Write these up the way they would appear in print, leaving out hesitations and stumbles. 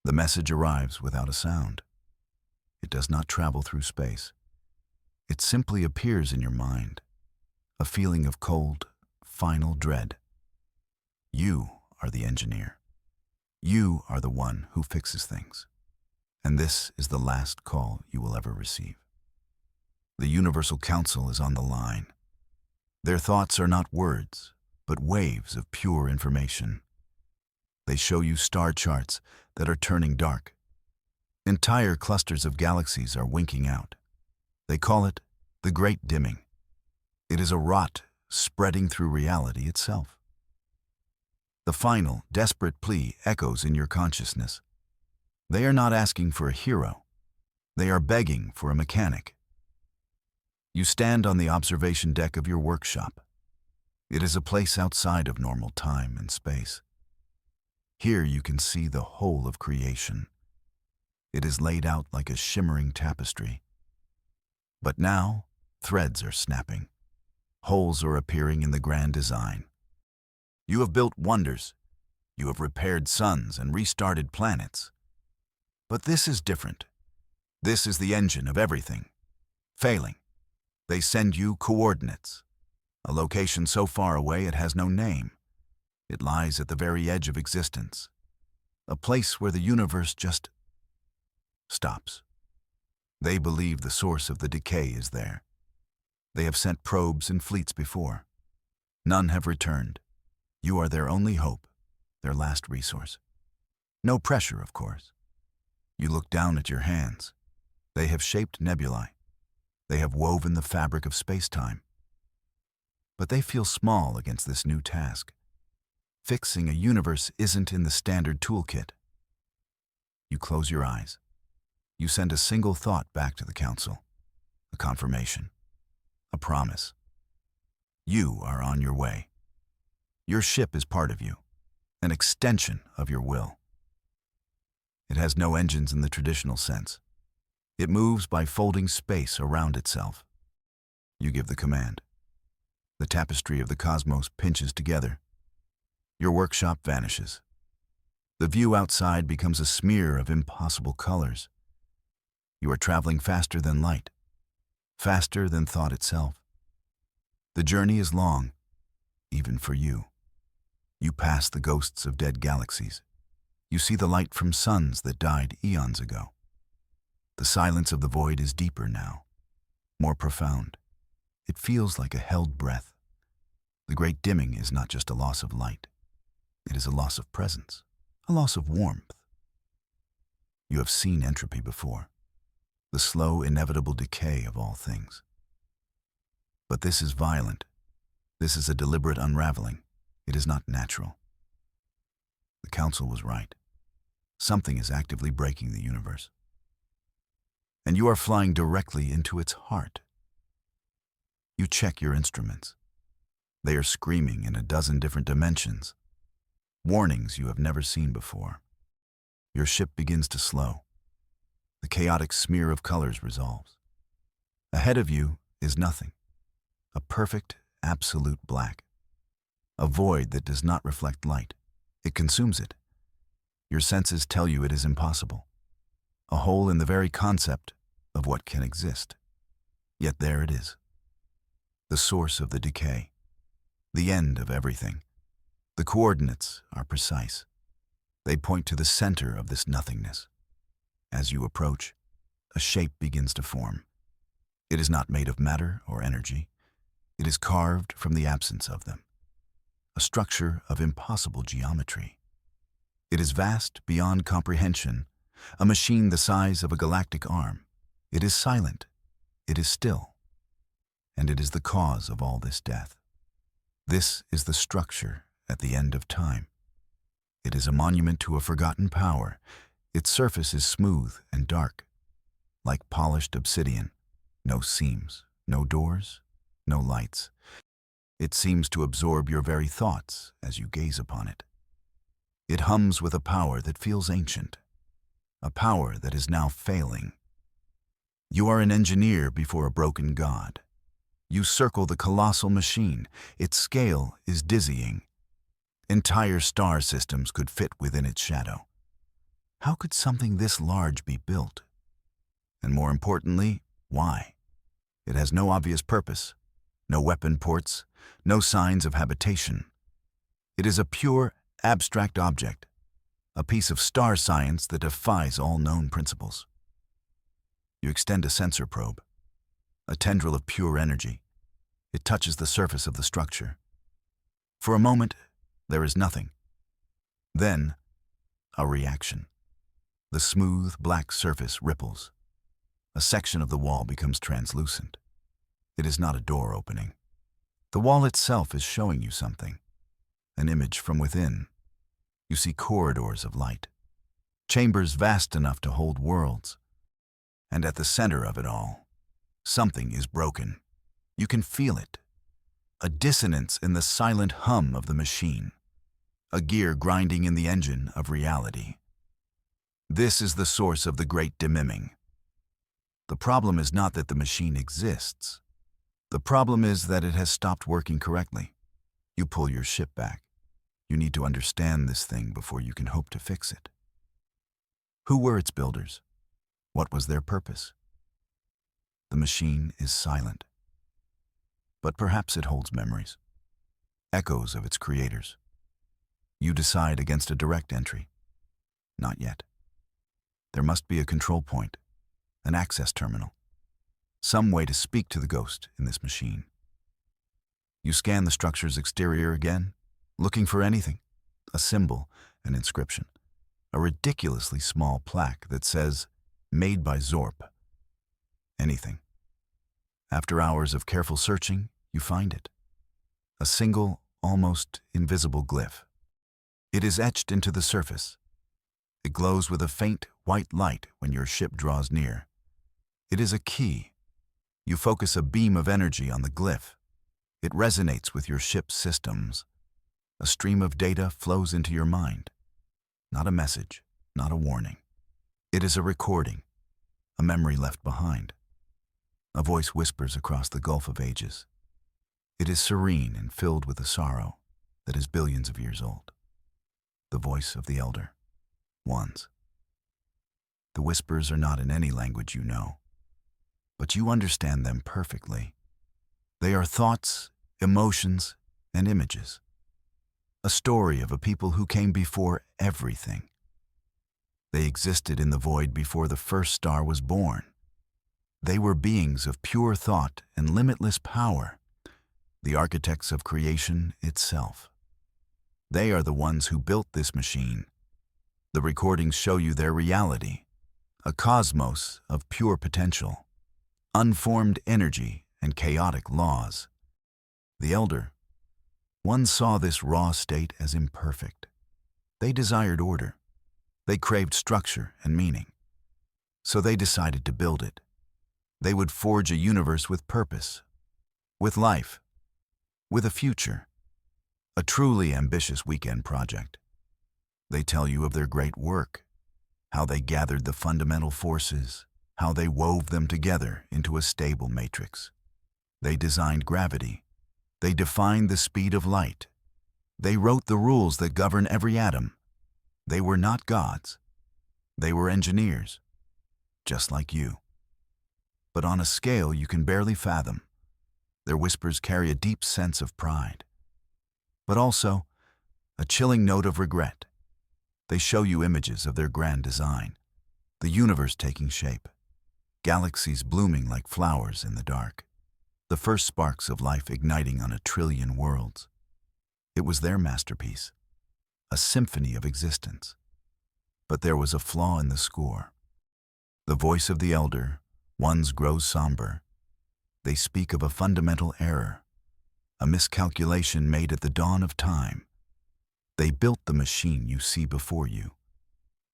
The message arrives without a sound. It does not travel through space. It simply appears in your mind, a feeling of cold, final dread. You are the engineer. You are the one who fixes things. And this is the last call you will ever receive. The Universal Council is on the line. Their thoughts are not words, but waves of pure information. They show you star charts that are turning dark. Entire clusters of galaxies are winking out. They call it the Great Dimming. It is a rot spreading through reality itself. The final, desperate plea echoes in your consciousness. They are not asking for a hero. They are begging for a mechanic. You stand on the observation deck of your workshop. It is a place outside of normal time and space. Here you can see the whole of creation. It is laid out like a shimmering tapestry. But now, threads are snapping. Holes are appearing in the grand design. You have built wonders. You have repaired suns and restarted planets. But this is different. This is the engine of everything. Failing. They send you coordinates. A location so far away it has no name. It lies at the very edge of existence. A place where the universe just stops. They believe the source of the decay is there. They have sent probes and fleets before. None have returned. You are their only hope, their last resource. No pressure, of course. You look down at your hands. They have shaped nebulae. They have woven the fabric of space-time. But they feel small against this new task. Fixing a universe isn't in the standard toolkit. You close your eyes. You send a single thought back to the council. A confirmation. A promise. You are on your way. Your ship is part of you, an extension of your will. It has no engines in the traditional sense. It moves by folding space around itself. You give the command. The tapestry of the cosmos pinches together. Your workshop vanishes. The view outside becomes a smear of impossible colors. You are traveling faster than light, faster than thought itself. The journey is long, even for you. You pass the ghosts of dead galaxies. You see the light from suns that died eons ago. The silence of the void is deeper now, more profound. It feels like a held breath. The great dimming is not just a loss of light. It is a loss of presence, a loss of warmth. You have seen entropy before, the slow, inevitable decay of all things. But this is violent. This is a deliberate unraveling. It is not natural. The council was right. Something is actively breaking the universe. And you are flying directly into its heart. You check your instruments. They are screaming in a dozen different dimensions. Warnings you have never seen before. Your ship begins to slow. The chaotic smear of colors resolves. Ahead of you is nothing. A perfect, absolute black. A void that does not reflect light. It consumes it. Your senses tell you it is impossible. A hole in the very concept of what can exist. Yet there it is. The source of the decay. The end of everything. The coordinates are precise. They point to the center of this nothingness. As you approach, a shape begins to form. It is not made of matter or energy. It is carved from the absence of them. A structure of impossible geometry. It is vast beyond comprehension, a machine the size of a galactic arm. It is silent. It is still. And it is the cause of all this death. This is the structure at the end of time. It is a monument to a forgotten power. Its surface is smooth and dark, like polished obsidian. No seams, no doors, no lights. It seems to absorb your very thoughts as you gaze upon it. It hums with a power that feels ancient, a power that is now failing. You are an engineer before a broken god. You circle the colossal machine. Its scale is dizzying. Entire star systems could fit within its shadow. How could something this large be built? And more importantly, why? It has no obvious purpose, no weapon ports, no signs of habitation. It is a pure, abstract object, a piece of star science that defies all known principles. You extend a sensor probe, a tendril of pure energy. It touches the surface of the structure. For a moment, there is nothing. Then, a reaction. The smooth, black surface ripples. A section of the wall becomes translucent. It is not a door opening. The wall itself is showing you something. An image from within. You see corridors of light. Chambers vast enough to hold worlds. And at the center of it all, something is broken. You can feel it. A dissonance in the silent hum of the machine. A gear grinding in the engine of reality. This is the source of the great dimming. The problem is not that the machine exists. The problem is that it has stopped working correctly. You pull your ship back. You need to understand this thing before you can hope to fix it. Who were its builders? What was their purpose? The machine is silent. But perhaps it holds memories, echoes of its creators. You decide against a direct entry. Not yet. There must be a control point, an access terminal, some way to speak to the ghost in this machine. You scan the structure's exterior again, looking for anything, a symbol, an inscription, a ridiculously small plaque that says, "Made by Zorp." Anything. After hours of careful searching, you find it. A single, almost invisible glyph. It is etched into the surface. It glows with a faint, white light when your ship draws near. It is a key. You focus a beam of energy on the glyph. It resonates with your ship's systems. A stream of data flows into your mind. Not a message, not a warning. It is a recording, a memory left behind. A voice whispers across the gulf of ages. It is serene and filled with a sorrow that is billions of years old. The voice of the elder. Ones. The whispers are not in any language you know, but you understand them perfectly. They are thoughts, emotions, and images. A story of a people who came before everything. They existed in the void before the first star was born. They were beings of pure thought and limitless power, the architects of creation itself. They are the ones who built this machine. The recordings show you their reality, a cosmos of pure potential, unformed energy and chaotic laws. The elder, one saw this raw state as imperfect. They desired order. They craved structure and meaning. So they decided to build it. They would forge a universe with purpose, with life, with a future, a truly ambitious weekend project. They tell you of their great work, how they gathered the fundamental forces, how they wove them together into a stable matrix. They designed gravity. They defined the speed of light. They wrote the rules that govern every atom. They were not gods. They were engineers, just like you. But on a scale you can barely fathom. Their whispers carry a deep sense of pride, but also a chilling note of regret. They show you images of their grand design, the universe taking shape, galaxies blooming like flowers in the dark, the first sparks of life igniting on 1 trillion worlds. It was their masterpiece, a symphony of existence. But there was a flaw in the score. The voice of the elder, ones grows somber. They speak of a fundamental error, a miscalculation made at the dawn of time. They built the machine you see before you,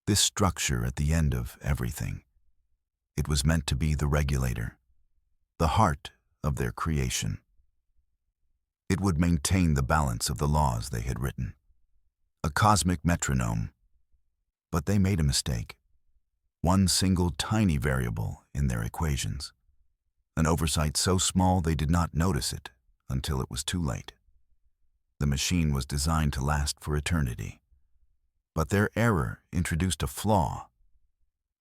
this structure at the end of everything. It was meant to be the regulator, the heart of their creation. It would maintain the balance of the laws they had written, a cosmic metronome. But they made a mistake, one single tiny variable in their equations, an oversight so small they did not notice it until it was too late. The machine was designed to last for eternity. But their error introduced a flaw,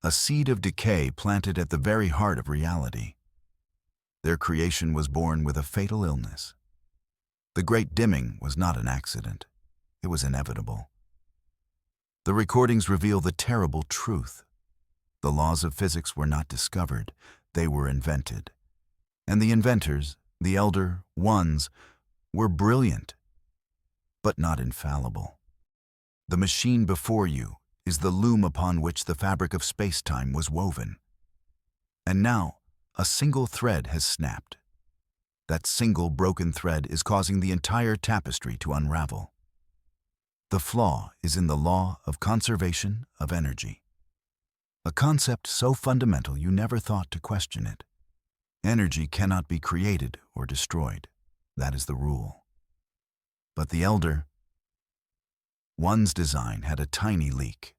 a seed of decay planted at the very heart of reality. Their creation was born with a fatal illness. The great dimming was not an accident. It was inevitable. The recordings reveal the terrible truth. The laws of physics were not discovered, they were invented. And the inventors, the elder ones, were brilliant, but not infallible. The machine before you is the loom upon which the fabric of space-time was woven. And now, a single thread has snapped. That single broken thread is causing the entire tapestry to unravel. The flaw is in the law of conservation of energy. A concept so fundamental you never thought to question it. Energy cannot be created or destroyed. That is the rule. But the elder one's design had a tiny leak.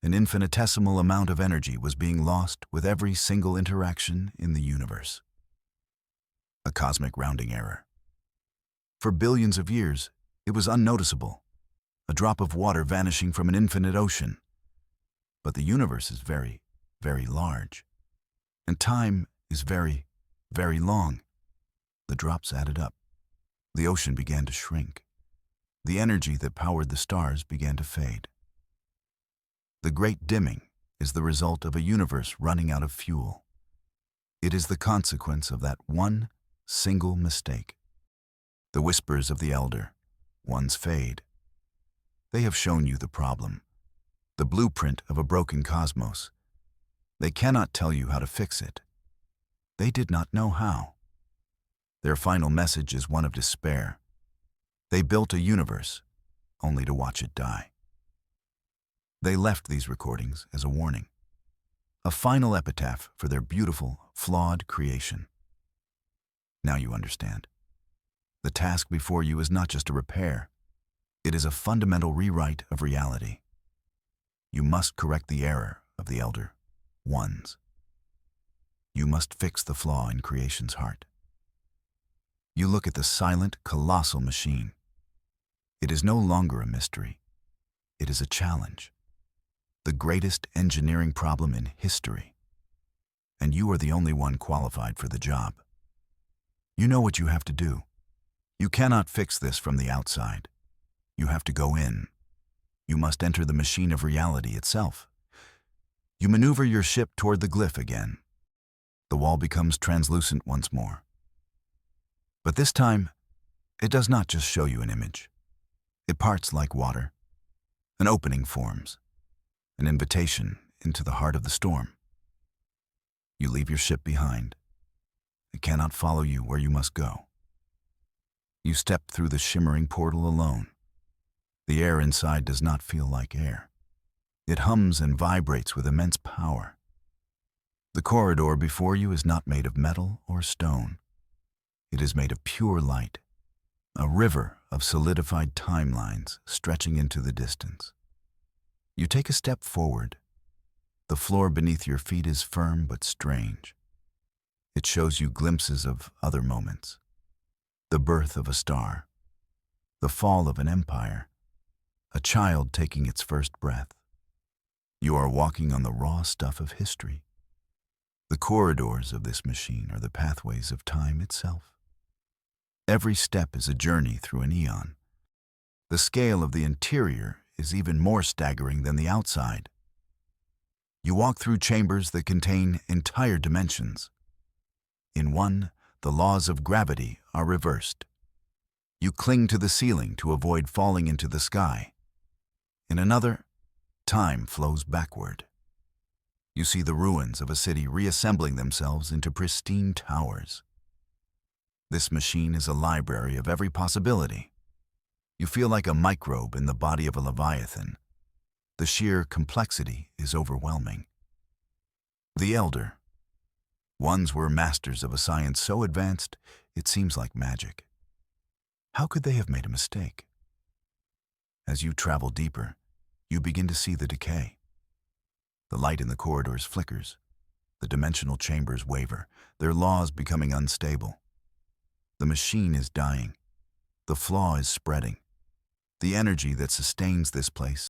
An infinitesimal amount of energy was being lost with every single interaction in the universe. A cosmic rounding error. For billions of years, it was unnoticeable, a drop of water vanishing from an infinite ocean. But the universe is very, very large, and time is very, very long. The drops added up. The ocean began to shrink. The energy that powered the stars began to fade. The great dimming is the result of a universe running out of fuel. It is the consequence of that one single mistake. The whispers of the elder ones fade. They have shown you the problem, the blueprint of a broken cosmos. They cannot tell you how to fix it. They did not know how. Their final message is one of despair. They built a universe only to watch it die. They left these recordings as a warning, a final epitaph for their beautiful, flawed creation. Now you understand. The task before you is not just a repair. It is a fundamental rewrite of reality. You must correct the error of the elder ones. You must fix the flaw in creation's heart. You look at the silent, colossal machine. It is no longer a mystery. It is a challenge. The greatest engineering problem in history. And you are the only one qualified for the job. You know what you have to do. You cannot fix this from the outside. You have to go in. You must enter the machine of reality itself. You maneuver your ship toward the glyph again. The wall becomes translucent once more. But this time, it does not just show you an image. It parts like water. An opening forms, an invitation into the heart of the storm. You leave your ship behind. It cannot follow you where you must go. You step through the shimmering portal alone. The air inside does not feel like air. It hums and vibrates with immense power. The corridor before you is not made of metal or stone. It is made of pure light, a river of solidified timelines stretching into the distance. You take a step forward. The floor beneath your feet is firm but strange. It shows you glimpses of other moments. The birth of a star, the fall of an empire, a child taking its first breath. You are walking on the raw stuff of history. The corridors of this machine are the pathways of time itself. Every step is a journey through an eon. The scale of the interior is even more staggering than the outside. You walk through chambers that contain entire dimensions. In one, the laws of gravity are reversed. You cling to the ceiling to avoid falling into the sky. In another, time flows backward. You see the ruins of a city reassembling themselves into pristine towers. This machine is a library of every possibility. You feel like a microbe in the body of a leviathan. The sheer complexity is overwhelming. The elder ones were masters of a science so advanced it seems like magic. How could they have made a mistake? As you travel deeper, you begin to see the decay. The light in the corridors flickers. The dimensional chambers waver, their laws becoming unstable. The machine is dying. The flaw is spreading. The energy that sustains this place